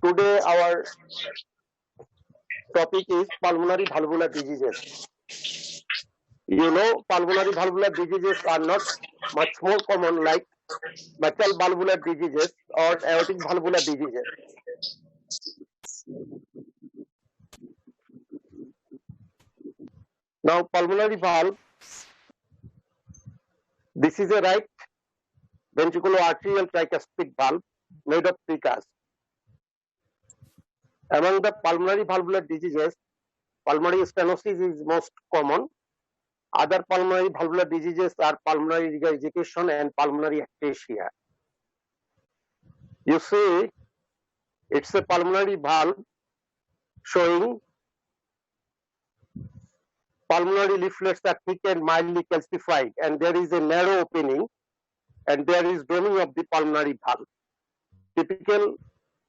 Today our topic is pulmonary valvular diseases. You know, pulmonary valvular diseases are not much more common like mitral valvular diseases or aortic valvular diseases. Now, pulmonary valve, this is a right ventriculoarterial tricuspid valve made of precast. Among the pulmonary valvular diseases, pulmonary stenosis is most common. Other pulmonary valvular diseases are pulmonary regurgitation and pulmonary ectasia. You see, it's a pulmonary valve showing pulmonary leaflets are thick and mildly calcified, and there is a narrow opening, and there is draining of the pulmonary valve. Typical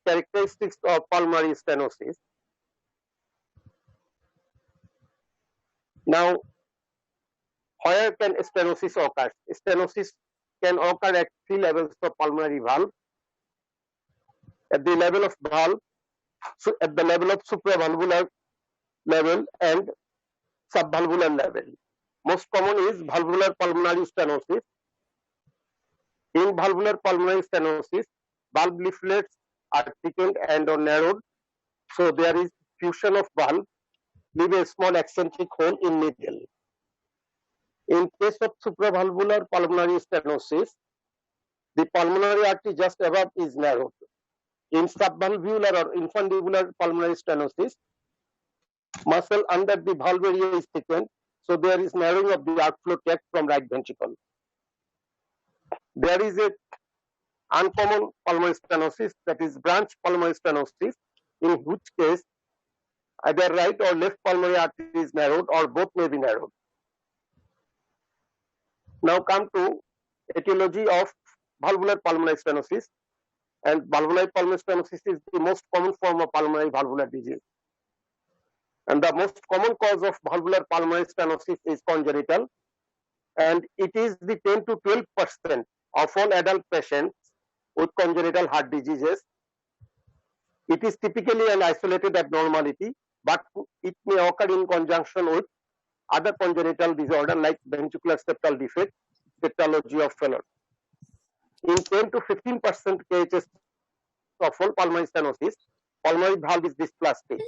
characteristics of pulmonary stenosis. Now, where can stenosis occur? Stenosis can occur at three levels of pulmonary valve. At the level of valve, so at the level of supravalvular level and subvalvular level. Most common is valvular pulmonary stenosis. In valvular pulmonary stenosis, valve leaflets are thickened and or narrowed, so there is fusion of valve, leave a small eccentric hole in middle. In case of supravalvular pulmonary stenosis, the pulmonary artery just above is narrowed. In subvalvular or infundibular pulmonary stenosis, muscle under the valve area is thickened, so there is narrowing of the outflow tract from right ventricle. There is a uncommon pulmonary stenosis, that is branch pulmonary stenosis, in which case either right or left pulmonary artery is narrowed or both may be narrowed. Now come to etiology of valvular pulmonary stenosis, and valvular pulmonary stenosis is the most common form of pulmonary valvular disease. And the most common cause of valvular pulmonary stenosis is congenital, and it is the 10 to 12% of all adult patients with congenital heart diseases. It is typically an isolated abnormality, but it may occur in conjunction with other congenital disorder like ventricular septal defect, septology of Fallot. In 10 to 15% cases of all pulmonary stenosis, pulmonary valve is dysplastic,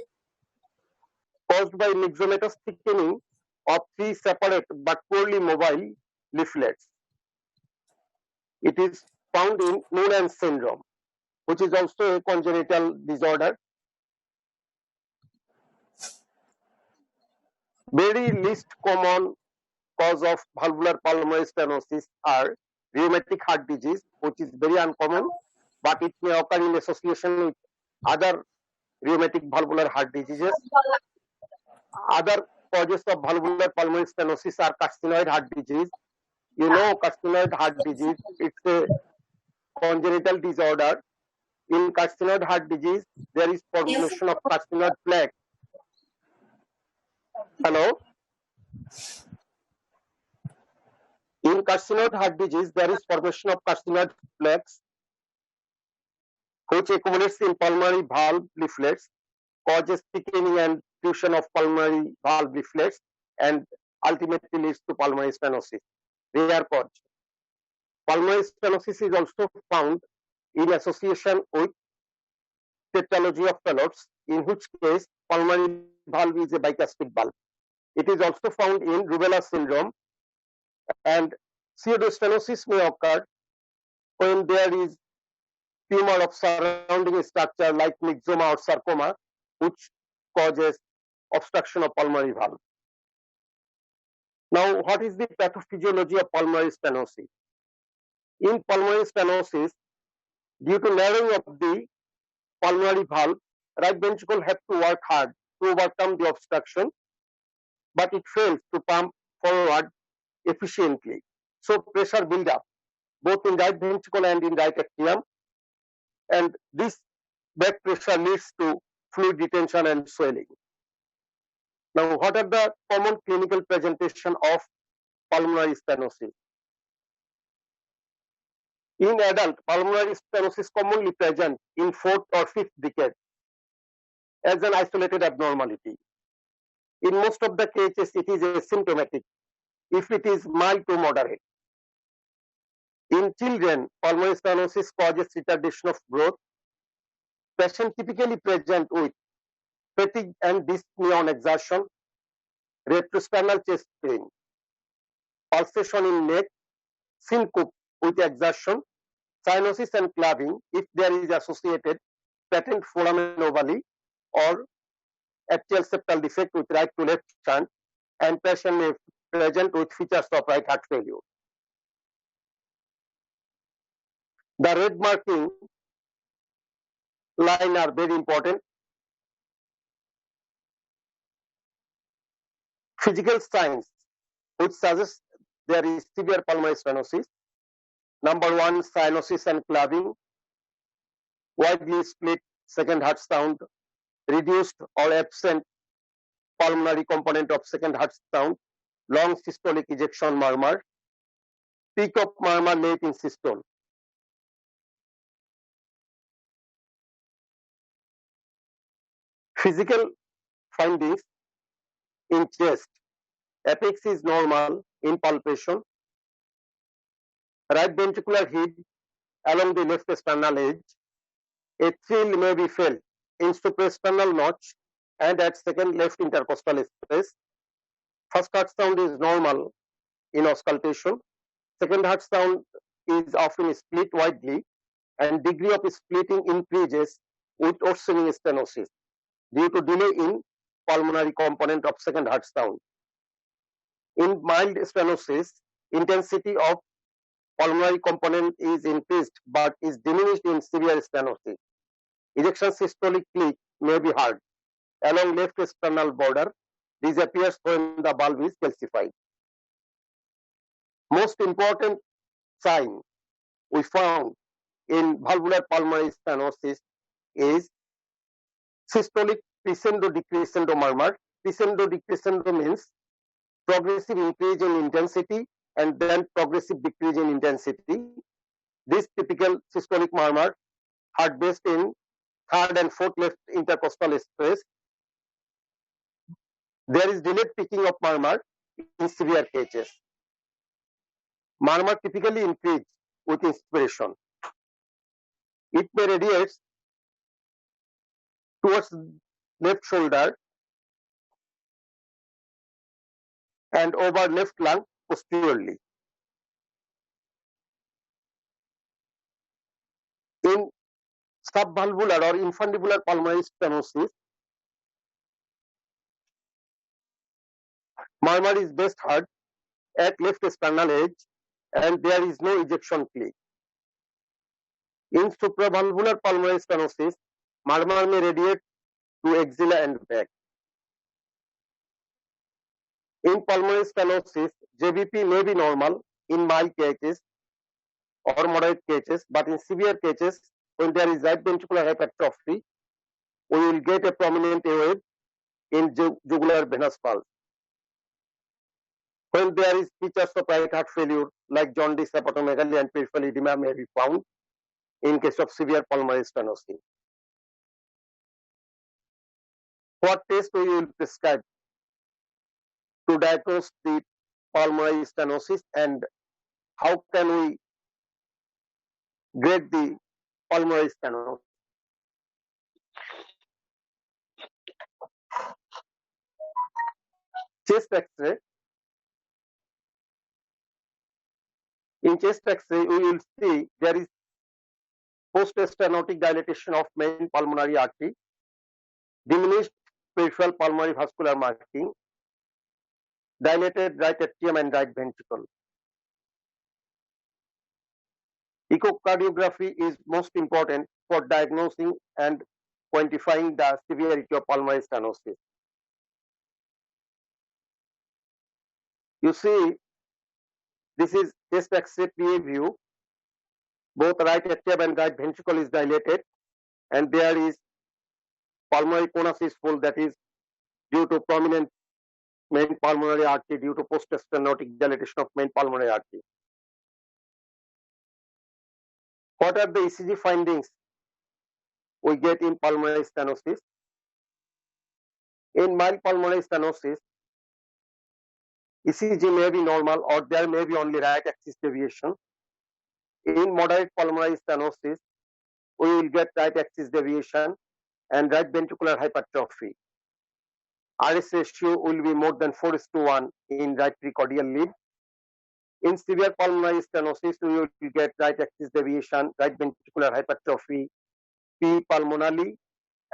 caused by myxomatous thickening of three separate but poorly mobile leaflets. It is found in Noonan syndrome, which is also a congenital disorder. Very least common cause of valvular pulmonary stenosis are rheumatic heart disease, which is very uncommon, but it may occur in association with other rheumatic valvular heart diseases. Other causes of valvular pulmonary stenosis are carcinoid heart disease. You know, carcinoid heart disease, it's a congenital disorder. In carcinoid heart disease, there is formation of carcinoid plaque. Hello? In carcinoid heart disease, there is formation of carcinoid plaques, which accumulates in pulmonary valve leaflets, causes thickening and fusion of pulmonary valve leaflets, and ultimately leads to pulmonary stenosis. Rare cause. Pulmonary stenosis is also found in association with septology of Fallot's, in which case pulmonary valve is a bicuspid valve. It is also found in rubella syndrome, and pseudostenosis may occur when there is tumor of surrounding structure like myxoma or sarcoma, which causes obstruction of pulmonary valve. Now, what is the pathophysiology of pulmonary stenosis? In pulmonary stenosis, due to narrowing of the pulmonary valve, right ventricle have to work hard to overcome the obstruction, but it fails to pump forward efficiently. So pressure build up both in right ventricle and in right atrium, and this back pressure leads to fluid retention and swelling. Now, what are the common clinical presentation of pulmonary stenosis? In adult, pulmonary stenosis commonly present in fourth or fifth decade as an isolated abnormality. In most of the cases, it is asymptomatic if it is mild to moderate. In children, pulmonary stenosis causes retardation of growth. Patient typically present with fatigue and dyspnea on exertion, retrosternal chest pain, pulsation in neck, syncope with exertion, cyanosis and claving if there is associated patent foramen ovale or atrial septal defect with right to left shunt, and patient may present with features of right heart failure. The red marking line are very important. Physical signs which suggest there is severe pulmonary stenosis. Number one, cyanosis and claving, widely split second heart sound, reduced or absent pulmonary component of second heart sound, long systolic ejection murmur, peak of murmur late in systole. Physical findings in chest. Apex is normal in palpation. Right ventricular heat along the left sternal edge. A thrill may be felt in suprasternal notch and at second left intercostal space. First heart sound is normal in auscultation. Second heart sound is often split widely, and degree of splitting increases with worsening stenosis due to delay in pulmonary component of second heart sound. In mild stenosis, intensity of pulmonary component is increased but is diminished in severe stenosis. Ejection systolic click may be heard along left sternal border, disappears when the valve is calcified. Most important sign we found in valvular pulmonary stenosis is systolic crescendo decrescendo murmur. Crescendo decrescendo means progressive increase in intensity and then progressive decrease in intensity. This typical systolic murmur heard based in third and fourth left intercostal space. There is delayed peaking of murmur in severe cases. Murmur typically increase with inspiration. It may radiate towards left shoulder and over left lung posteriorly. In subvalvular or infundibular pulmonary stenosis, murmur is best heard at left sternal edge and there is no ejection click. In supravalvular pulmonary stenosis, murmur may radiate to axilla and back. In pulmonary stenosis, JVP may be normal in mild cases or moderate cases, but in severe cases, when there is right ventricular hypertrophy, we will get a prominent wave in jugular venous pulse. When there is features of right heart failure like jaundice, hepatomegaly, and peripheral edema may be found in case of severe pulmonary stenosis. What test we will prescribe to diagnose the pulmonary stenosis and how can we grade the pulmonary stenosis? Chest X-ray. In chest X-ray, we will see there is post-stenotic dilatation of main pulmonary artery, diminished peripheral pulmonary vascular marking, dilated right atrium and right ventricle. Echocardiography is most important for diagnosing and quantifying the severity of pulmonary stenosis. You see, this is chest X-ray PA view. Both right atrium and right ventricle is dilated, and there is pulmonary conus is full, that is due to prominent main pulmonary artery due to post-stenotic dilatation of main pulmonary artery. What are the ECG findings we get in pulmonary stenosis? In mild pulmonary stenosis, ECG may be normal or there may be only right axis deviation. In moderate pulmonary stenosis, we will get right axis deviation and right ventricular hypertrophy. RS ratio will be more than 4:1 in right precordial lead. In severe pulmonary stenosis, we will get right axis deviation, right ventricular hypertrophy, P pulmonally,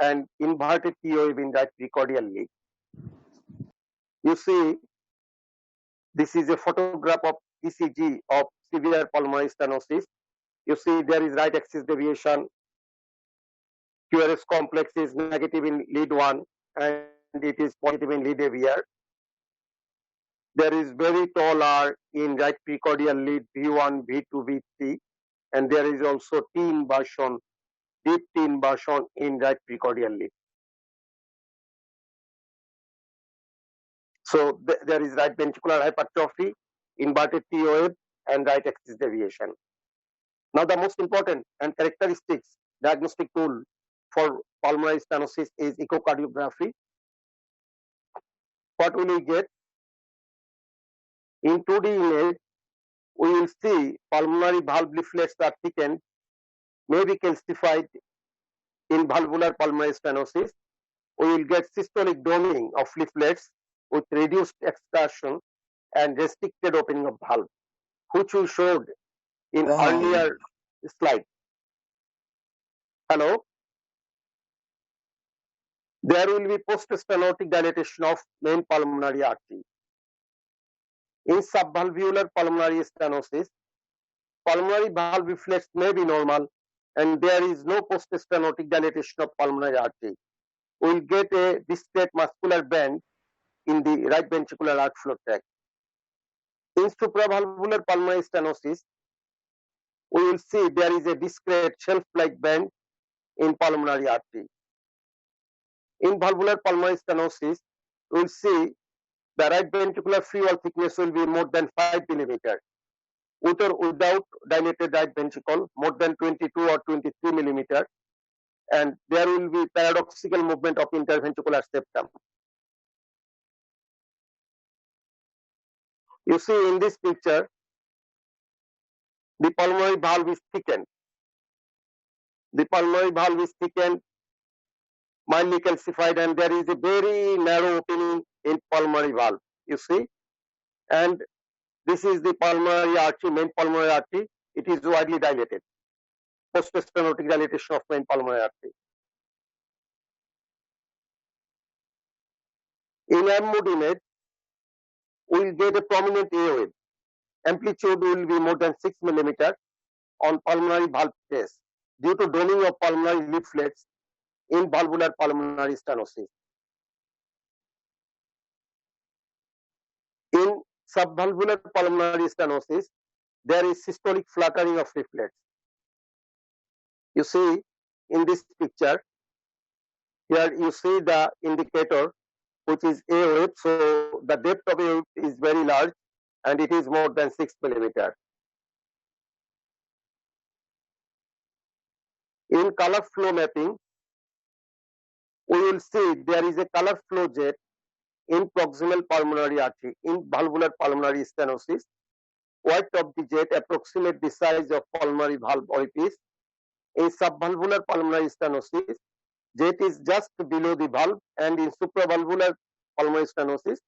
and inverted T wave in right precordial lead. You see, this is a photograph of ECG of severe pulmonary stenosis. You see there is right axis deviation. QRS complex is negative in lead 1 and it is positive in lead AVR. There is very tall R in right precordial lead V1, V2, V3, and there is also T inversion, deep T inversion in right precordial lead. So there is right ventricular hypertrophy, inverted T wave, and right axis deviation. Now the most important and characteristics diagnostic tool for pulmonary stenosis is echocardiography. What will we get? In 2D image, we will see pulmonary valve leaflets are thickened, may be calcified in valvular pulmonary stenosis. We will get systolic doming of leaflets with reduced excursion and restricted opening of valve, which we showed in earlier slide. Hello? There will be post-stenotic dilatation of main pulmonary artery. In subvalvular pulmonary stenosis, pulmonary valve leaflets may be normal and there is no post-stenotic dilatation of pulmonary artery. We will get a discrete muscular band in the right ventricular outflow tract. In supravalvular pulmonary stenosis, we will see there is a discrete shelf-like band in pulmonary artery. In valvular pulmonary stenosis, we will see the right ventricular free wall thickness will be more than 5 millimeter. With or without dilated right ventricle, more than 22 or 23 millimeter, and there will be paradoxical movement of interventricular septum. You see in this picture, the pulmonary valve is thickened. The pulmonary valve is thickened, mildly calcified, and there is a very narrow opening in pulmonary valve. You see, and this is the pulmonary artery, main pulmonary artery. It is widely dilated. Post-stenotic dilatation of main pulmonary artery. In M mode image, we will get a prominent A wave. Amplitude will be more than 6 millimeter on pulmonary valve test due to doming of pulmonary leaflets in valvular pulmonary stenosis. In subvalvular pulmonary stenosis, there is systolic fluttering of leaflets. You see in this picture, here you see the indicator, which is A wave. So the depth of A wave is very large and it is more than 6 millimeter. In color flow mapping, we will see there is a color flow jet in proximal pulmonary artery. In valvular pulmonary stenosis, white of the jet approximate the size of pulmonary valve orifice. In subvalvular pulmonary stenosis, jet is just below the valve, and in supravalvular pulmonary stenosis,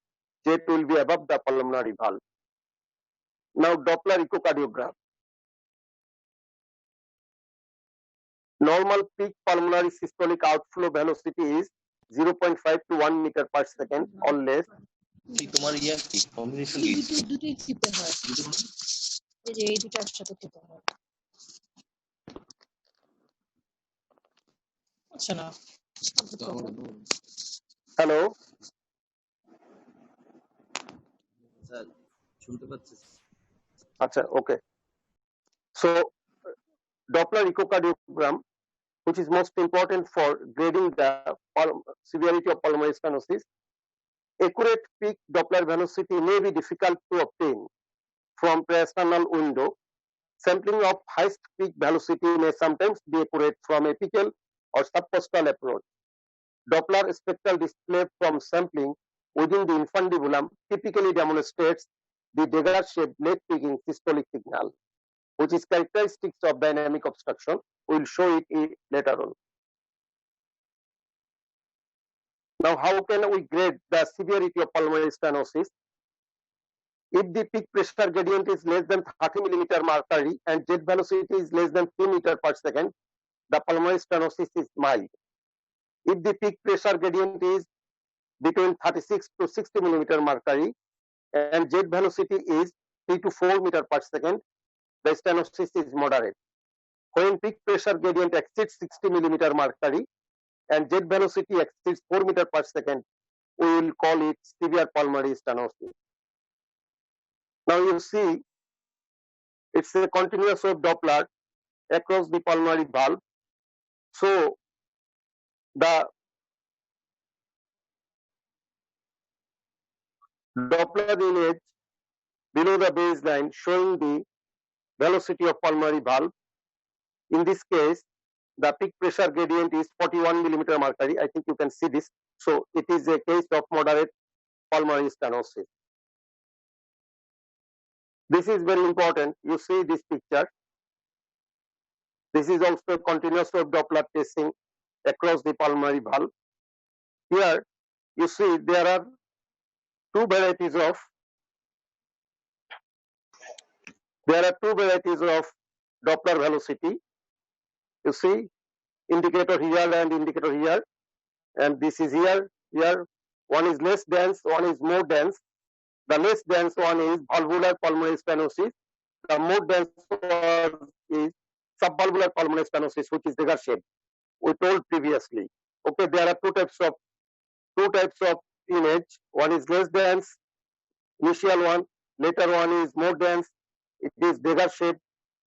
jet will be above the pulmonary valve. Now Doppler echocardiograph. Normal peak pulmonary systolic outflow velocity is 0.5 to 1 meter per second or less. Hello. Okay. So Doppler echocardiogram, which is most important for grading the severity of pulmonary stenosis. Accurate peak Doppler velocity may be difficult to obtain from the external window, Sampling of highest peak velocity may sometimes be accurate from apical or subcostal approach. Doppler spectral display from sampling within the infundibulum typically demonstrates the dagger-shaped late-peaking systolic signal, which is characteristic of dynamic obstruction. We will show it later on. Now, how can we grade the severity of pulmonary stenosis? If the peak pressure gradient is less than 30 millimeter mercury and jet velocity is less than 3 meter per second, the pulmonary stenosis is mild. If the peak pressure gradient is between 36 to 60 millimeter mercury and jet velocity is 3 to 4 meter per second, the stenosis is moderate. When peak pressure gradient exceeds 60 millimeter mercury and jet velocity exceeds 4 meter per second, we will call it severe pulmonary stenosis. Now you see, it's a continuous wave Doppler across the pulmonary valve. So the Doppler image below the baseline showing the velocity of pulmonary valve. In this case, the peak pressure gradient is 41 millimeter mercury. I think you can see this. So it is a case of moderate pulmonary stenosis. This is very important. You see this picture. This is also a continuous wave Doppler tracing across the pulmonary valve. Here you see there are two varieties of Doppler velocity. You see indicator here and indicator here, and this is here. One is less dense, one is more dense. The less dense one is valvular pulmonary stenosis. The more dense one is subvalvular pulmonary stenosis, which is dagger shaped. We told previously. Okay, there are two types of image. One is less dense, initial one. Later one is more dense. It is dagger shaped.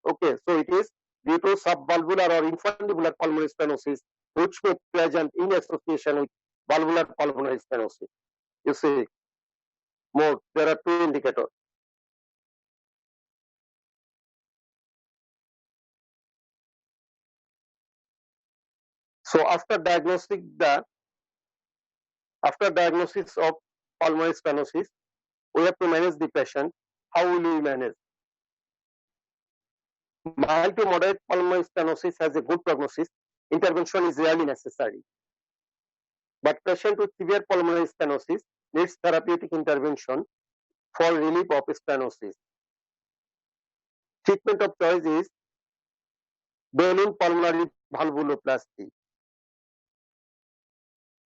Okay, so it is due to subvalvular or infundibular pulmonary stenosis, which may present in association with valvular pulmonary stenosis. You see, there are two indicators. So after diagnosis of pulmonary stenosis, we have to manage the patient. How will we manage? Mild to moderate pulmonary stenosis has a good prognosis. Intervention is rarely necessary. But patient with severe pulmonary stenosis needs therapeutic intervention for relief of stenosis. Treatment of choice is balloon pulmonary valvuloplasty,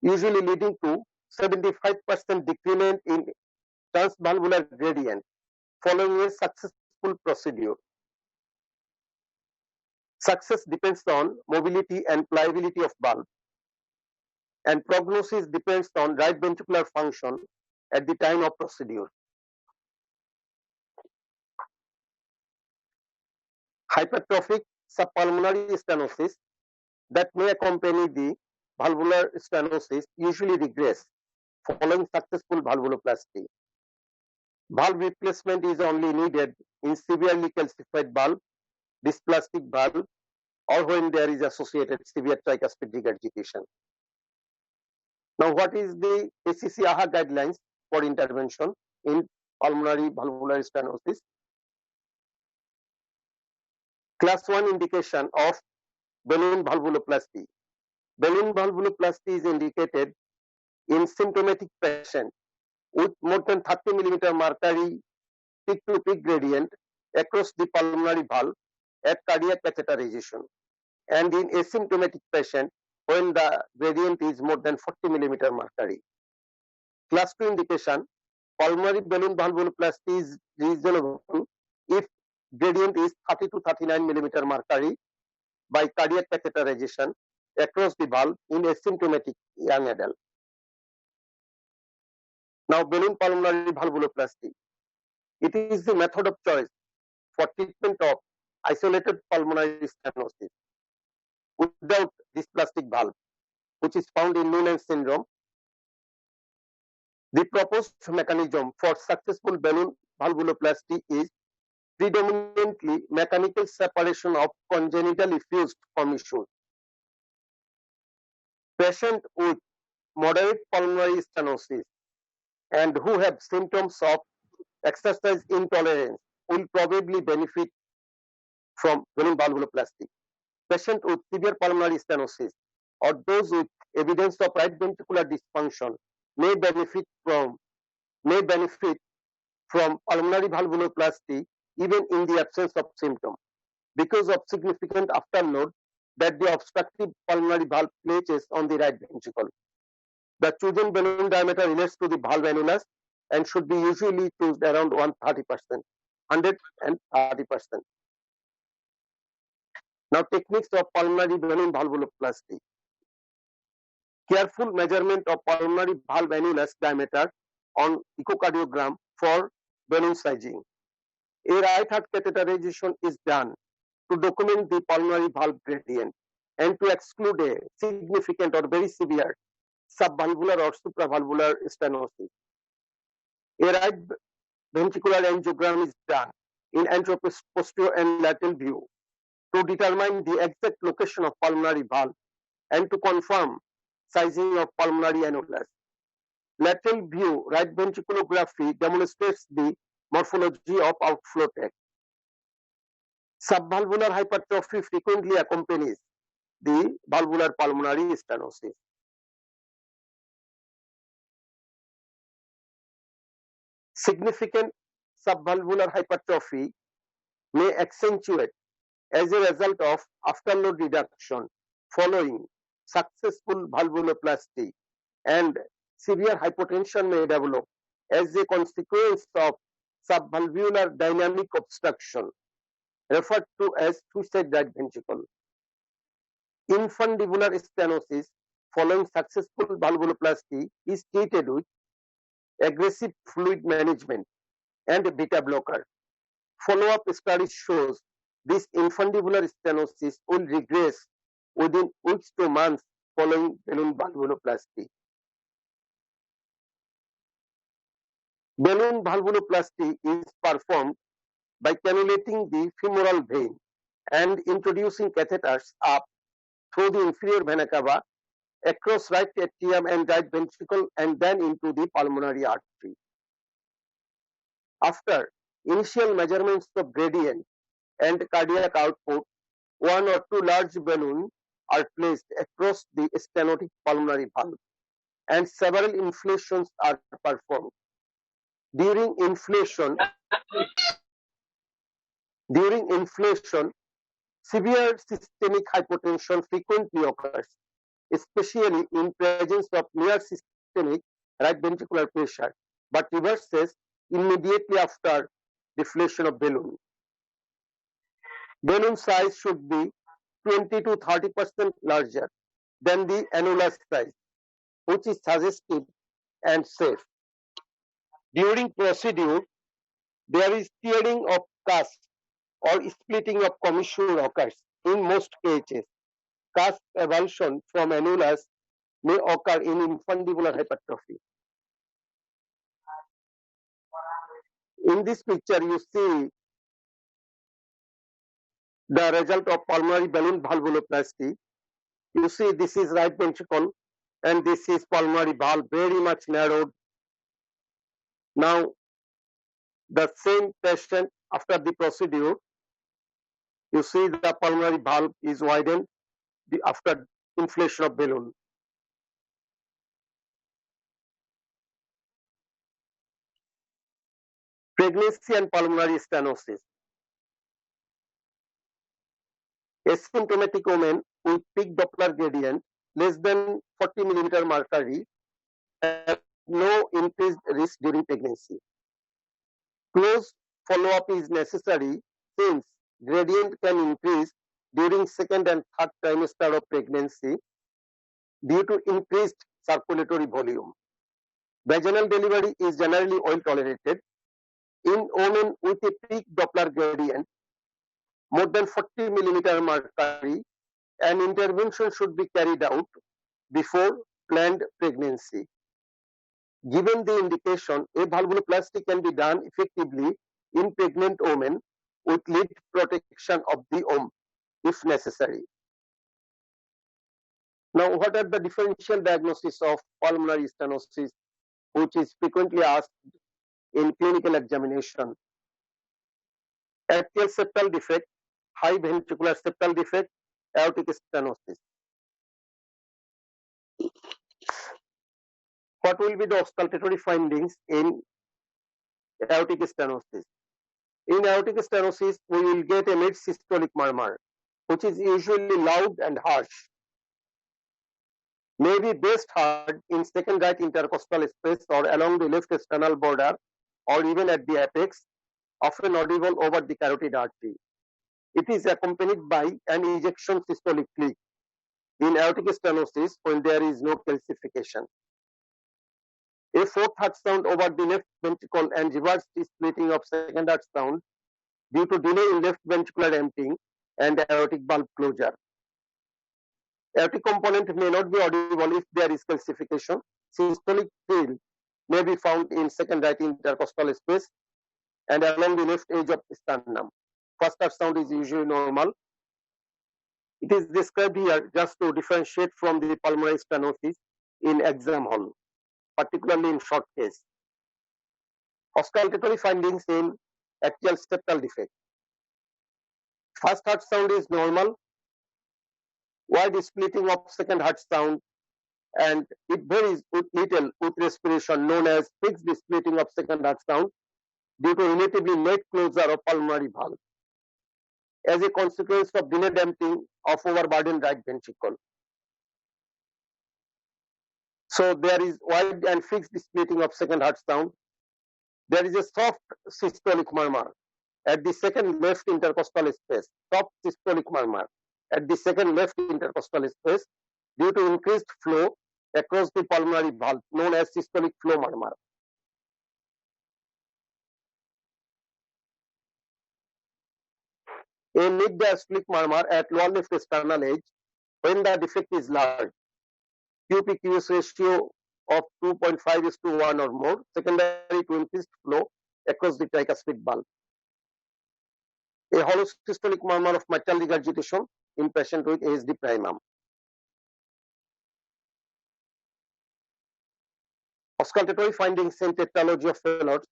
usually leading to 75% decrement in transvalvular gradient following a successful procedure. Success depends on mobility and pliability of valve, and prognosis depends on right ventricular function at the time of procedure. Hypertrophic subpulmonary stenosis that may accompany the valvular stenosis usually regress following successful valvuloplasty. Valve replacement is only needed in severely calcified valve, dysplastic valve, or when there is associated severe tricuspid regurgitation. Now, what is the ACC-AHA guidelines for intervention in pulmonary valvular stenosis? Class 1 indication of balloon valvuloplasty. Balloon valvuloplasty is indicated in symptomatic patient with more than 30 millimeter mercury peak-to-peak gradient across the pulmonary valve at cardiac catheterization, and in asymptomatic patient when the gradient is more than 40 millimeter mercury. Class 2 indication, pulmonary balloon valvuloplasty is reasonable if gradient is 30 to 39 millimeter mercury by cardiac catheterization across the valve in asymptomatic young adult. Now, balloon pulmonary valvuloplasty. It is the method of choice for treatment of isolated pulmonary stenosis without dysplastic valve, which is found in Noonan syndrome. The proposed mechanism for successful balloon valvuloplasty is predominantly mechanical separation of congenitally fused commissure. Patients with moderate pulmonary stenosis and who have symptoms of exercise intolerance will probably benefit from balloon valvuloplasty. Patients with severe pulmonary stenosis or those with evidence of right ventricular dysfunction may benefit from pulmonary valvuloplasty even in the absence of symptoms because of significant afterload that the obstructive pulmonary valve places on the right ventricle. The chosen balloon diameter relates to the valve annulus and should be usually chosen around 130%. Now, techniques of pulmonary balloon valvuloplasty. Careful measurement of pulmonary valve annulus diameter on echocardiogram for balloon sizing. A right heart catheterization is done to document the pulmonary valve gradient and to exclude a significant or very severe subvalvular or supravalvular stenosis. A right ventricular angiogram is done in anteroposterior and lateral view to determine the exact location of pulmonary valve and to confirm sizing of pulmonary annulus. Lateral view right ventriculography demonstrates the morphology of outflow tract. Subvalvular hypertrophy frequently accompanies the valvular pulmonary stenosis. Significant subvalvular hypertrophy may accentuate as a result of afterload reduction following successful valvuloplasty, and severe hypotension may develop as a consequence of subvalvular dynamic obstruction, referred to as twisted right ventricle. Infundibular stenosis following successful valvuloplasty is treated with aggressive fluid management and a beta blocker. Follow-up study shows this infundibular stenosis will regress within weeks to months following balloon valvuloplasty. Balloon valvuloplasty is performed by cannulating the femoral vein and introducing catheters up through the inferior vena cava across right atrium and right ventricle and then into the pulmonary artery. After initial measurements of gradient and cardiac output, one or two large balloons are placed across the stenotic pulmonary valve and several inflations are performed. During inflation, severe systemic hypotension frequently occurs, especially in presence of near systemic right ventricular pressure, but reverses immediately after deflation of balloon. Balloon size should be 20 to 30% larger than the annulus size, which is suggestive and safe. During procedure, there is tearing of cusp or splitting of commissure occurs in most cases. Cusp avulsion from annulus may occur in infundibular hypertrophy. In this picture, you see the result of pulmonary balloon valvuloplasty. You see this is right ventricle and this is pulmonary valve, very much narrowed. Now, the same patient after the procedure, you see the pulmonary valve is widened after inflation of balloon. Pregnancy and pulmonary stenosis. Asymptomatic women with peak Doppler gradient less than 40 mm mercury have no increased risk during pregnancy. Close follow-up is necessary since gradient can increase during second and third trimester of pregnancy due to increased circulatory volume. Vaginal delivery is generally well tolerated. In women with a peak Doppler gradient more than 40 mm mercury, an intervention should be carried out before planned pregnancy. Given the indication, a valvuloplasty can be done effectively in pregnant women with lead protection of the womb if necessary. Now, what are the differential diagnosis of pulmonary stenosis, which is frequently asked in clinical examination? Atrial septal defect, high ventricular septal defect, aortic stenosis. What will be the auscultatory findings in aortic stenosis? In aortic stenosis, we will get a mid-systolic murmur, which is usually loud and harsh. May be best heard in second right intercostal space or along the left sternal border or even at the apex, often audible over the carotid artery. It is accompanied by an ejection systolic click in aortic stenosis when there is no calcification. A fourth heart sound over the left ventricle and reverse splitting of second heart sound due to delay in left ventricular emptying and aortic valve closure. Aortic component may not be audible if there is calcification. Systolic trill may be found in second right intercostal space and along the left edge of the sternum. First heart sound is usually normal. It is described here just to differentiate from the pulmonary stenosis in exam hall, particularly in short case. Auscultatory findings in atrial septal defect. First heart sound is normal. Wide splitting of second heart sound, and it varies with little with respiration, known as fixed splitting of second heart sound due to relatively late closure of pulmonary valve as a consequence of delayed emptying of overburdened right ventricle. So there is wide and fixed splitting of second heart sound. There is a soft systolic murmur at the second left intercostal space, soft systolic murmur at the second left intercostal space due to increased flow across the pulmonary valve, known as systolic flow murmur. A mid-diastolic murmur at lower left sternal edge when the defect is large. QPQS ratio of 2.5:1 or more, secondary to increased flow across the tricuspid valve. A hollow systolic murmur of mitral regurgitation in patient with ASD primum. Auscultatory findings in tetralogy of Fallot.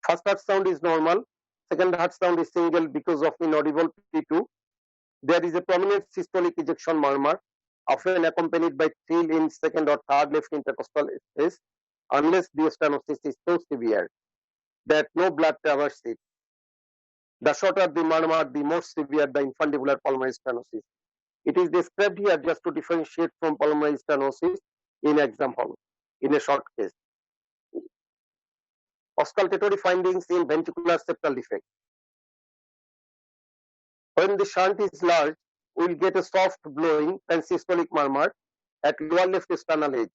First heart sound is normal. Second heart sound is single because of inaudible P2. There is a prominent systolic ejection murmur, often accompanied by trill in second or third left intercostal space, unless the stenosis is so severe that no blood traverses it. The shorter the murmur, the more severe the infundibular pulmonary stenosis. It is described here just to differentiate from pulmonary stenosis in exam hall in a short case. Auscultatory findings in ventricular septal defect. When the shunt is large, we will get a soft blowing pansystolic murmur at lower left sternal edge,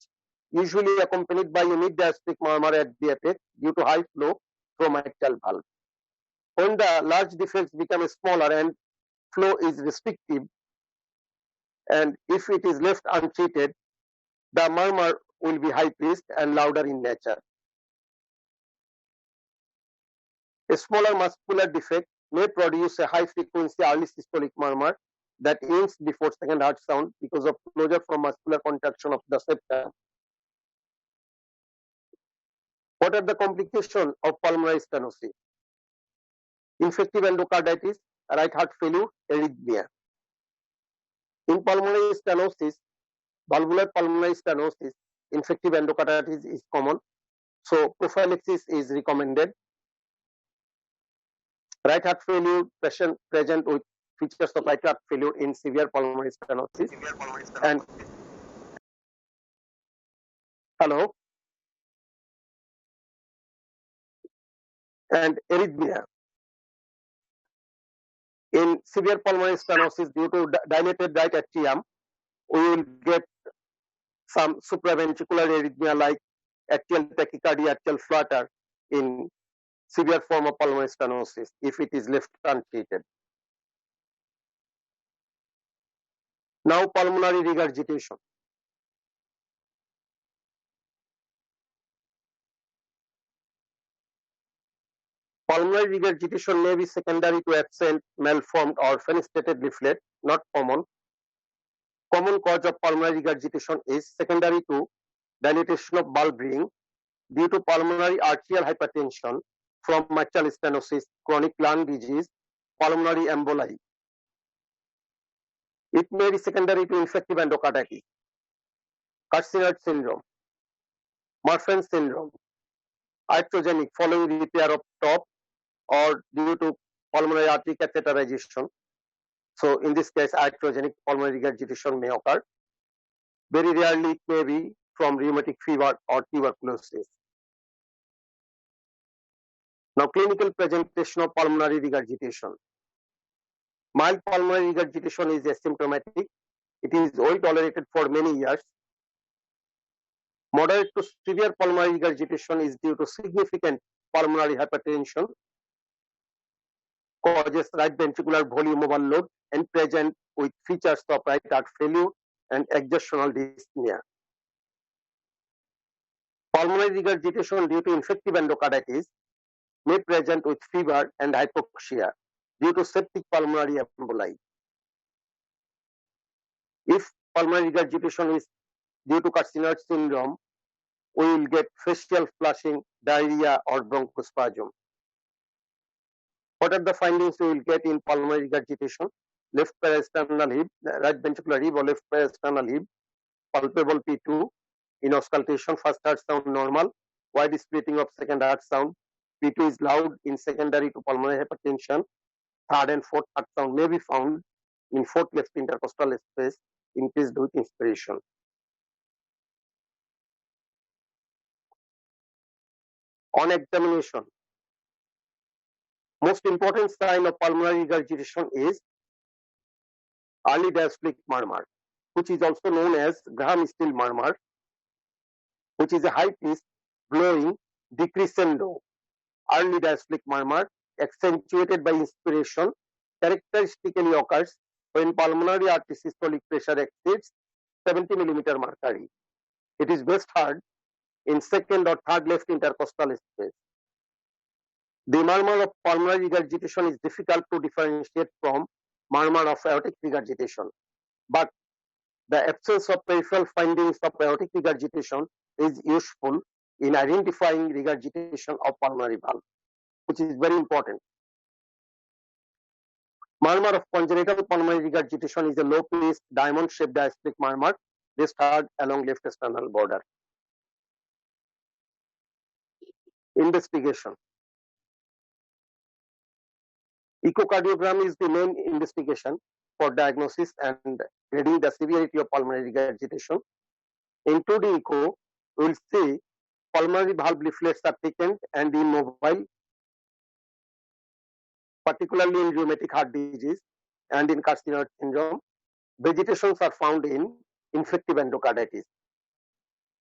usually accompanied by a mid-diastolic murmur at the apex due to high flow from mitral valve. When the large defects become smaller and flow is restrictive, and if it is left untreated, the murmur will be high-pitched and louder in nature. A smaller muscular defect may produce a high-frequency early systolic murmur that ends before second heart sound because of closure from muscular contraction of the septum. What are the complications of pulmonary stenosis? Infective endocarditis, right heart failure, arrhythmia. In pulmonary stenosis, valvular pulmonary stenosis, infective endocarditis is common, so prophylaxis is recommended. Right heart failure, patient present with features of right heart failure in severe pulmonary stenosis. And hello, and arrhythmia. In severe pulmonary stenosis due to dilated right atrium, we will get some supraventricular arrhythmia like atrial tachycardia, atrial flutter in severe form of pulmonary stenosis if it is left untreated. Now, pulmonary regurgitation. Pulmonary regurgitation may be secondary to absent, malformed, or fenestrated leaflet, not common. Common cause of pulmonary regurgitation is secondary to dilatation of bulb ring due to pulmonary arterial hypertension from mitral stenosis, chronic lung disease, pulmonary emboli. It may be secondary to infective endocarditis, Carcinoid syndrome, Marfan syndrome, iatrogenic following repair of top or due to pulmonary artery catheterization. So in this case, iatrogenic pulmonary regurgitation may occur. Very rarely it may be from rheumatic fever or tuberculosis. Now, clinical presentation of pulmonary regurgitation. Mild pulmonary regurgitation is asymptomatic. It is well tolerated for many years. Moderate to severe pulmonary regurgitation is due to significant pulmonary hypertension, causes right ventricular volume overload, and present with features of right heart failure and exertional dyspnea. Pulmonary regurgitation due to infective endocarditis may present with fever and hypoxia due to septic pulmonary emboli. If pulmonary regurgitation is due to carcinoid syndrome, we will get facial flushing, diarrhea, or bronchospasm. What are the findings we will get in pulmonary regurgitation? Left parasternal heave, right ventricular heave or left parasternal heave, palpable P2, in auscultation, first heart sound normal, wide splitting of second heart sound, P2 is loud in secondary to pulmonary hypertension, third and fourth heart sound may be found in fourth left intercostal space increased with inspiration. On examination, most important sign of pulmonary regurgitation is early diastolic murmur, which is also known as Graham-Still murmur, which is a high-pitched, blowing, decrescendo, early diastolic murmur, accentuated by inspiration, characteristically occurs when pulmonary artery systolic pressure exceeds 70 mm mercury. It is best heard in second or third left intercostal space. The murmur of pulmonary regurgitation is difficult to differentiate from murmur of aortic regurgitation, but the absence of peripheral findings of aortic regurgitation is useful in identifying regurgitation of pulmonary valve, which is very important. Murmur of congenital pulmonary regurgitation is a low-pitched, diamond-shaped diastolic murmur, best heard along left sternal border. Investigation. Echocardiogram is the main investigation for diagnosis and grading the severity of pulmonary regurgitation. In 2D echo, we will see pulmonary valve leaflets are thickened and immobile, particularly in rheumatic heart disease and in carcinoid syndrome. Vegetations are found in infective endocarditis.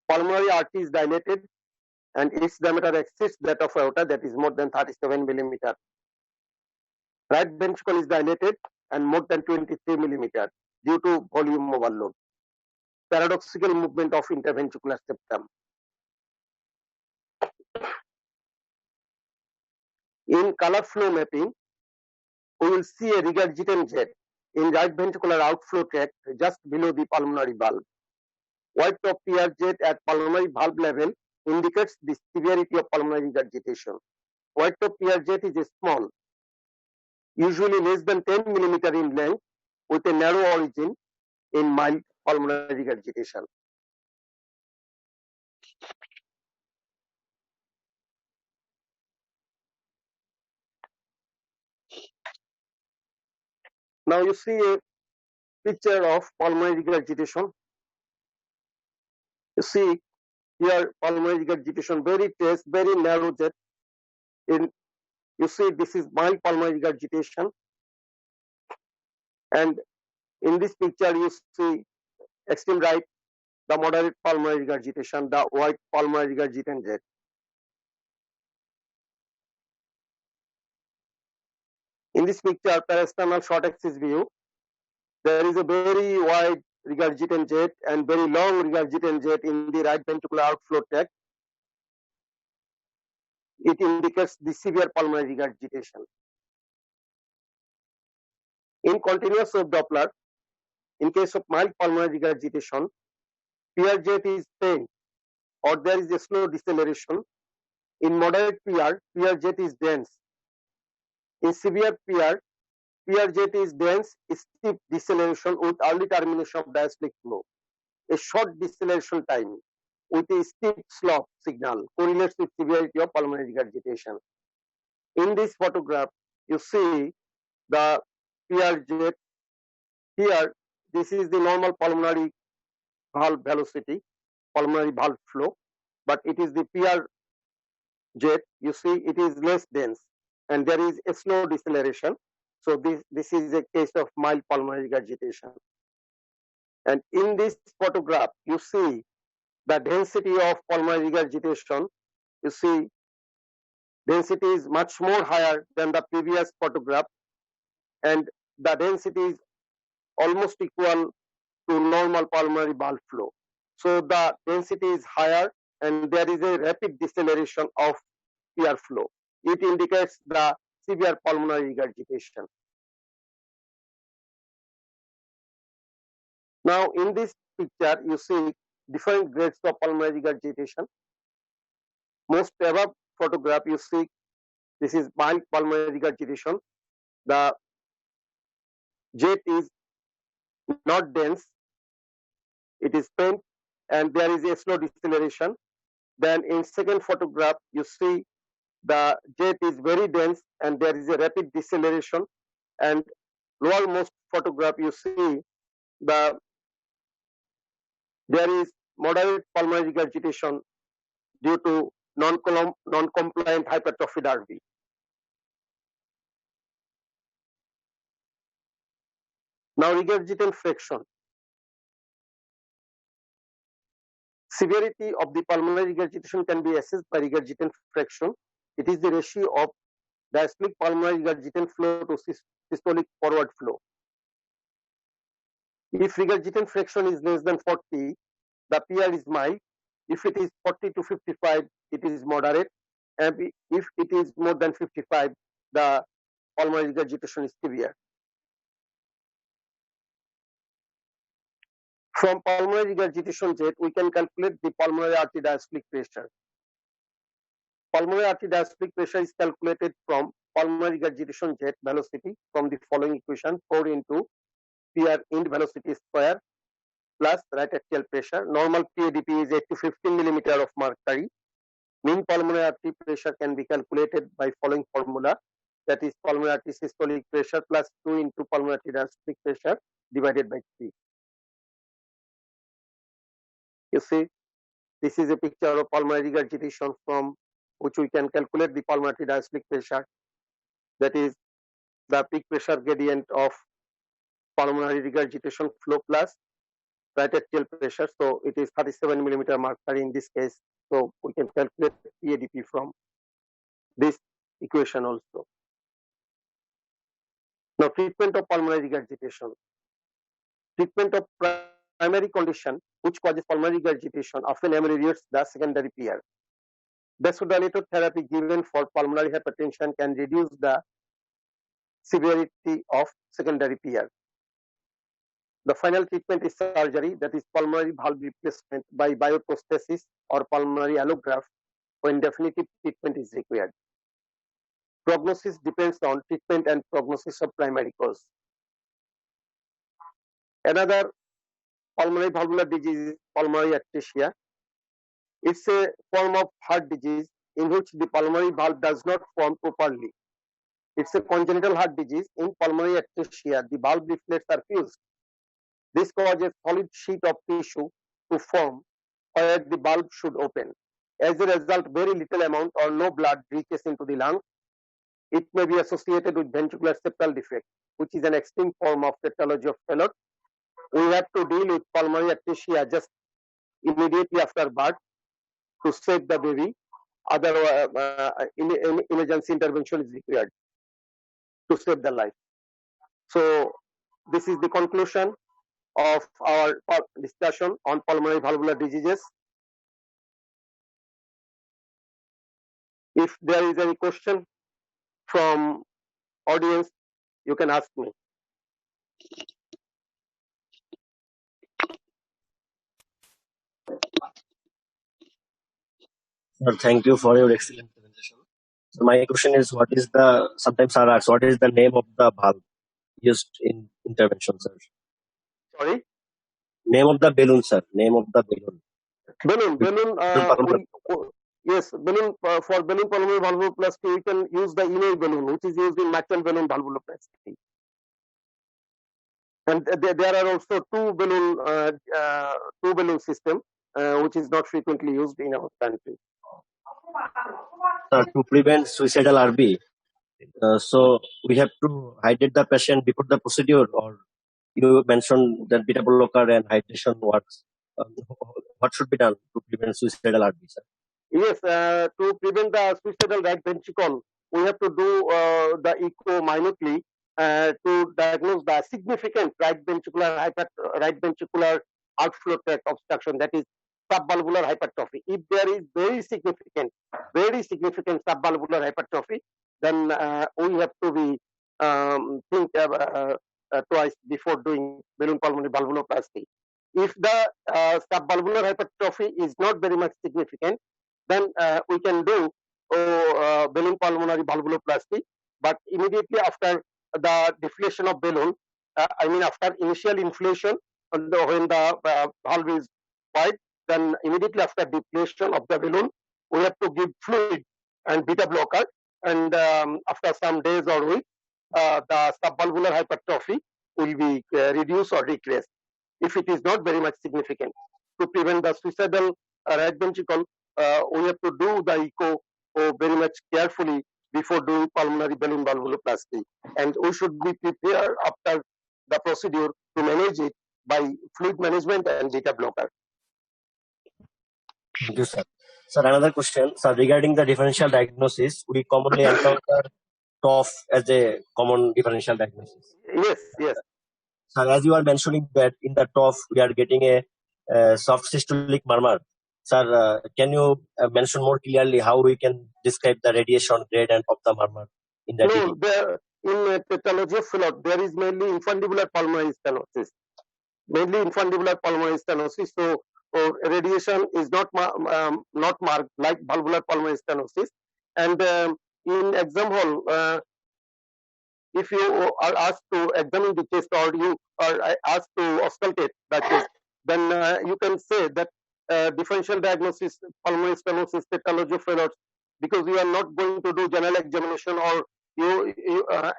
Pulmonary artery is dilated and its diameter exceeds that of aorta, that is more than 37 mm. Right ventricle is dilated and more than 23 mm due to volume overload. Paradoxical movement of interventricular septum. In color flow mapping, we will see a regurgitant jet in right ventricular outflow tract just below the pulmonary valve. White top tear jet at pulmonary valve level indicates the severity of pulmonary regurgitation. White top tear jet is small, usually less than 10 mm in length, with a narrow origin in mild pulmonary regurgitation. Now you see a picture of pulmonary regurgitation. You see here pulmonary regurgitation, very trace, very narrow jet. You see this is mild pulmonary regurgitation, and in this picture you see extreme right the moderate pulmonary regurgitation, the white pulmonary regurgitant jet. In this picture, parasternal short axis view, there is a very wide regurgitant jet and very long regurgitant jet in the right ventricular outflow tract. it indicates the severe pulmonary regurgitation. In continuous wave Doppler, in case of mild pulmonary regurgitation, PR jet is faint or there is a slow deceleration. In moderate PR jet is dense. In severe PR jet is dense, steep deceleration with early termination of diastolic flow. A short deceleration time with a steep slope signal correlates with severity of pulmonary regurgitation. In this photograph, you see the PR jet. Here, this is the normal pulmonary valve velocity, pulmonary valve flow, but it is the PR jet. You see, it is less dense, and there is a slow deceleration. So this is a case of mild pulmonary regurgitation. And in this photograph, you see the density of pulmonary regurgitation. You see, density is much more higher than the previous photograph, and the density is almost equal to normal pulmonary valve flow. So the density is higher and there is a rapid deceleration of PR flow. It indicates the severe pulmonary regurgitation. Now in this picture you see different grades of pulmonary regurgitation. Most above photograph you see this is mild pulmonary regurgitation. The jet is not dense, it is faint and there is a slow deceleration. Then in second photograph you see the jet is very dense and there is a rapid deceleration, and lowermost photograph you see there is moderate pulmonary regurgitation due to non-compliant hypertrophied RV. Now regurgitant fraction. Severity of the pulmonary regurgitation can be assessed by regurgitant fraction. It is the ratio of diastolic pulmonary regurgitant flow to systolic forward flow. If regurgitant fraction is less than 40, the PR is mild. If it is 40 to 55, it is moderate. And if it is more than 55, the pulmonary regurgitation is severe. From pulmonary regurgitation jet, we can calculate the pulmonary artery diastolic pressure. Pulmonary artery diastolic pressure is calculated from pulmonary regurgitation jet velocity from the following equation: 4 into PR end velocity square plus right atrial pressure. Normal PADP is 8 to 15 millimeter of mercury. Mean pulmonary artery pressure can be calculated by following formula, that is pulmonary artery systolic pressure plus 2 into pulmonary artery diastolic pressure divided by 3. You see, this is a picture of pulmonary regurgitation from which we can calculate the pulmonary diastolic pressure, that is the peak pressure gradient of pulmonary regurgitation flow plus right atrial pressure. So it is 37 millimeter mercury in this case. So we can calculate PADP from this equation also. Now treatment of pulmonary regurgitation. Treatment of primary condition which causes pulmonary regurgitation often ameliorates the secondary PR. Vasodilator therapy given for pulmonary hypertension can reduce the severity of secondary PR. The final treatment is surgery, that is pulmonary valve replacement by bioprosthesis or pulmonary allograft when definitive treatment is required. Prognosis depends on treatment and prognosis of primary cause. Another pulmonary valvular disease is pulmonary atresia. It's a form of heart disease in which the pulmonary valve does not form properly. It's a congenital heart disease. In pulmonary atresia, the valve leaflets are fused. This causes solid sheet of tissue to form where the valve should open. As a result, very little amount or no blood reaches into the lung. It may be associated with ventricular septal defect, which is an extreme form of tetralogy of Fallot. We have to deal with pulmonary atresia just immediately after birth to save the baby. Otherwise, emergency intervention is required to save the life. So this is the conclusion of our discussion on pulmonary valvular diseases. If there is any question from audience, you can ask me. Sir, thank you for your excellent presentation. So my question is, what is the sometimes are asked, what is the name of the valve used in intervention, sir? Sorry? Name of the balloon, sir. Name of the balloon. Balloon. Yes, balloon for balloon pulmonary valvuloplasty, we can use the inner balloon, which is used in mitral balloon valvuloplasty. And there are also two balloon system, which is not frequently used in our country. To prevent suicidal RB, so we have to hydrate the patient before the procedure, or you mentioned that beta blocker and hydration works. What should be done to prevent suicidal RB, sir? Yes, to prevent the suicidal right ventricle, we have to do the echo minutely to diagnose the significant right ventricular outflow tract obstruction, that is subvalvular hypertrophy. If there is very significant subvalvular hypertrophy, then we have to be think twice before doing balloon pulmonary valvuloplasty. If the subvalvular hypertrophy is not very much significant, then we can do balloon pulmonary valvuloplasty. But immediately after the deflation of balloon, after initial inflation, when the valve is wide, then immediately after deflation of the balloon, we have to give fluid and beta blocker. And after some days or weeks, the subvalvular hypertrophy will be reduced or decreased if it is not very much significant. To prevent the suicidal right ventricle, we have to do the echo very much carefully before doing pulmonary balloon valvuloplasty, and we should be prepared after the procedure to manage it by fluid management and beta blocker. Thank you, sir. Sir, another question, sir, regarding the differential diagnosis, we commonly encounter TOF as a common differential diagnosis. Yes. Sir, as you are mentioning that in the TOF we are getting a soft systolic murmur. Sir, can you mention more clearly how we can describe the radiation grade and of the murmur in the No, in pathology of Philip, there is mainly infundibular pulmonary stenosis. So radiation is not marked like valvular pulmonary stenosis. And in exam hall, if you are asked to examine the chest, or you are asked to auscultate the chest, then you can say that differential diagnosis, pulmonary stenosis, pathology of Fallot, because you are not going to do general examination, or you are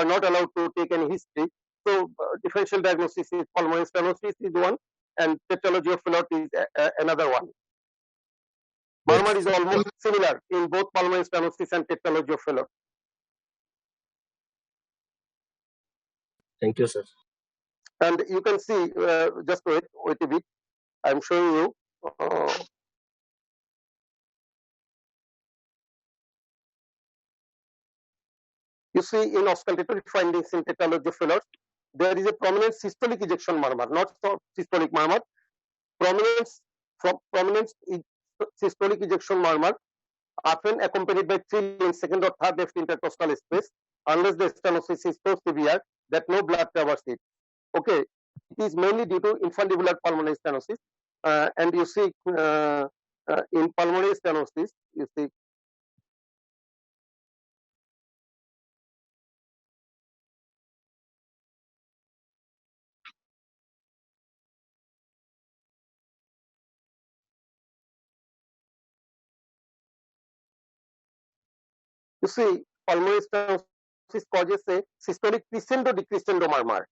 not allowed to take any history. So differential diagnosis is pulmonary stenosis is one, and pathology of Fallot is another one. Murmur is almost similar in both pulmonary stenosis and pathology of Fallot. Thank you, sir. And you can see, just wait a bit, I'm showing you. You see, in auscultatory findings in pathology of Fallot, there is a prominent systolic ejection murmur, not systolic murmur. Prominent systolic ejection murmur, often accompanied by thrill in second or third left intercostal space, unless the stenosis is so severe that no blood traverses it. Okay, it is mainly due to infundibular pulmonary stenosis, and you see in pulmonary stenosis, you see pulmonary stenosis causes a systolic crescendo-decrescendo murmur,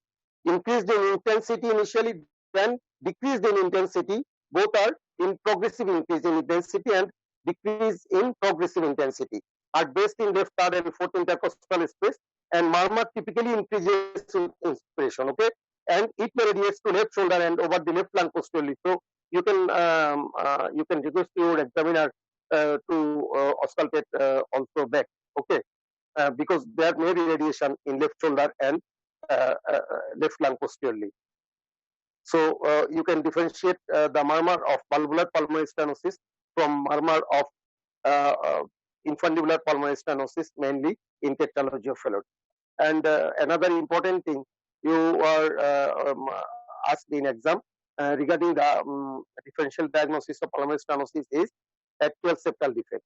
increased in intensity initially, then decreased in intensity. Both are in progressive increase in intensity and decrease in progressive intensity. Are based in left third and fourth intercostal space, and murmur typically increases with inspiration. Okay, and it radiates to left shoulder and over the left lung posteriorly. So you can request your examiner to auscultate also back. Okay, because there may be radiation in left shoulder and left lung posteriorly. So you can differentiate the murmur of valvular pulmonary stenosis from murmur of infundibular pulmonary stenosis, mainly in tetralogy of Fallot. And another important thing you are asked in exam regarding the differential diagnosis of pulmonary stenosis is atrial septal defect,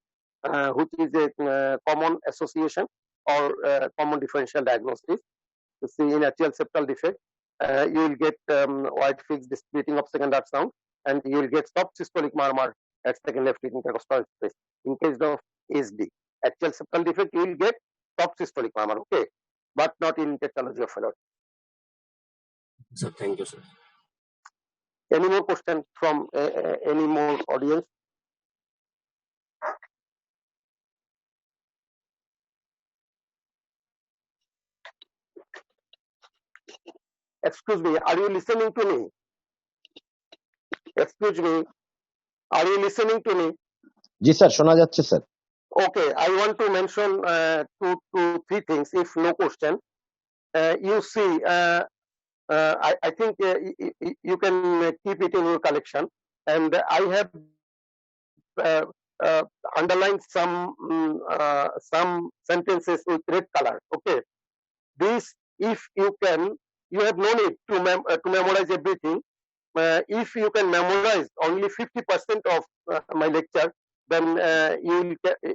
which is a common association or common differential diagnosis. You see, in atrial septal defect, you will get wide fixed distributing of second heart sound, and you will get soft systolic murmur at second left intercostal space. In case of SD, atrial septal defect, you will get soft systolic murmur, okay, but not in tetralogy of Fallot. Sir, thank you, sir. Any more questions from any more audience? Excuse me, are you listening to me? Excuse me, are you listening to me? G sir, শোনা যাচ্ছে sir. Okay, I want to mention three things, if no question. You see, I think you can keep it in your collection, and I have underlined some sentences with red color. Okay, this, if you can, you have no need to memorize everything. If you can memorize only 50% of my lecture, then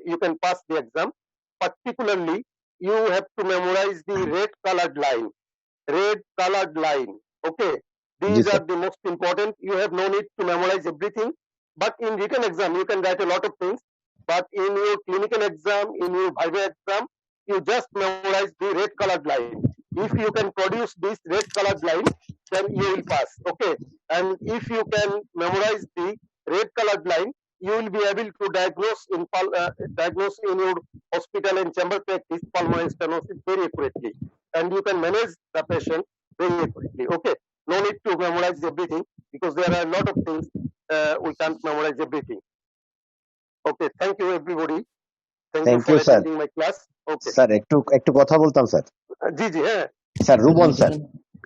you can pass the exam. Particularly, you have to memorize the red colored line. Red colored line. Okay, these Yes, are the most important. You have no need to memorize everything. But in written exam, you can write a lot of things. But in your clinical exam, in your viva exam, you just memorize the red colored line. If you can produce this red colored line, then you will pass. Okay, and if you can memorize the red colored line, you will be able to diagnose in your hospital and chamber practice pulmonary stenosis very accurately, and you can manage the patient very accurately. Okay, no need to memorize everything, because there are a lot of things we can't memorize everything. Okay, thank you everybody. Thank you Thank for you, sir. attending my class. Okay, sir একটু কথা বলতাম sir. জি জি, হ্যাঁ sir Ruban sir.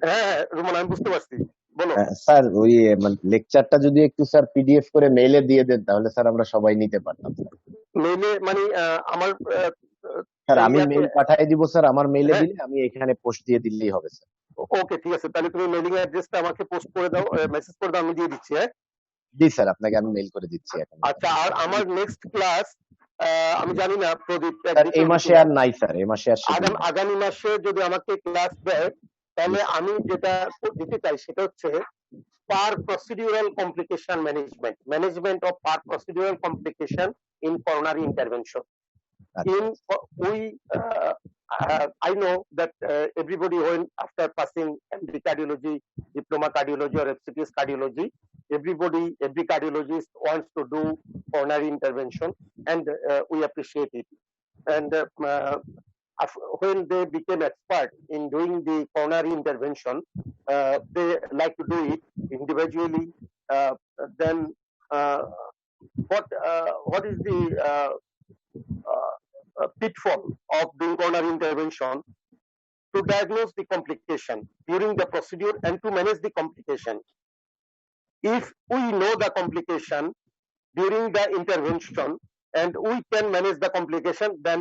হ্যাঁ রুমান, আমি বুঝতে পারছি, বলো। Sir ওই মানে লেকচারটা যদি একটু স্যার পিডিএফ করে মেইলে দিয়ে দেন, তাহলে স্যার আমরা সবাই নিতে পারতাম। মেইলে মানে আমার স্যার আমি মেইল পাঠিয়ে দিব স্যার, আমার মেইলে হ্যাঁ। দিলে আমি এখানে পোস্ট দিয়ে দিলেই হবে স্যার। ওকে, ঠিক আছে, তাহলে তুমি মেইলিং অ্যাড্রেসটা আমাকে পোস্ট করে দাও, মেসেজ করে দাও, আমি দিয়ে দিচ্ছি। হ্যাঁ জি স্যার, আপনাকে আমি মেইল করে দিচ্ছি এখন। আচ্ছা, আর আমার নেক্সট ক্লাস আমি জানি না প্রদীপ স্যার এই মাসে আর নাই স্যার, এই মাসে আর আগামী মাসে যদি আমাকে ক্লাস দেয়, তাহলে আমি যেটা দিতে চাই সেটা হচ্ছে per procedural complication management of per procedural complication in coronary intervention. I know that everybody, when after passing MD cardiology, diploma cardiology or FCPS cardiology, every cardiologist wants to do coronary intervention, and we appreciate it. And when they became expert in doing the coronary intervention, they like to do it individually. Then what is the pitfall of doing coronary intervention? To diagnose the complication during the procedure and to manage the complication. If we know the complication during the intervention and we can manage the complication, then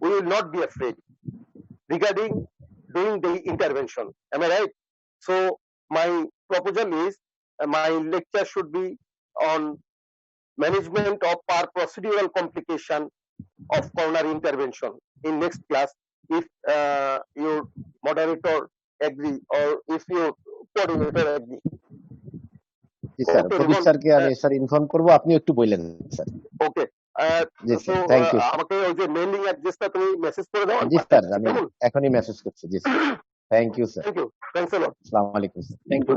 we will not be afraid regarding doing the intervention. Am I right? So my proposal is my lecture should be on management of par procedural complication of coronary intervention in next class, if your moderator agree or if your coordinator agree. জি sir, Pradip স্যারকে আমি sir inform করব, আপনি একটু বলেন sir. Okay, জি sir, thank you. আমাকে ওই যে মেইলিং অ্যাড্রেসটা তুমি মেসেজ করে দাও। জি স্যার, আমি এখনই মেসেজ করছি। জি sir, thank you sir. Thank you, thanks a lot. আসসালামু আলাইকুম স্যার। Thank you.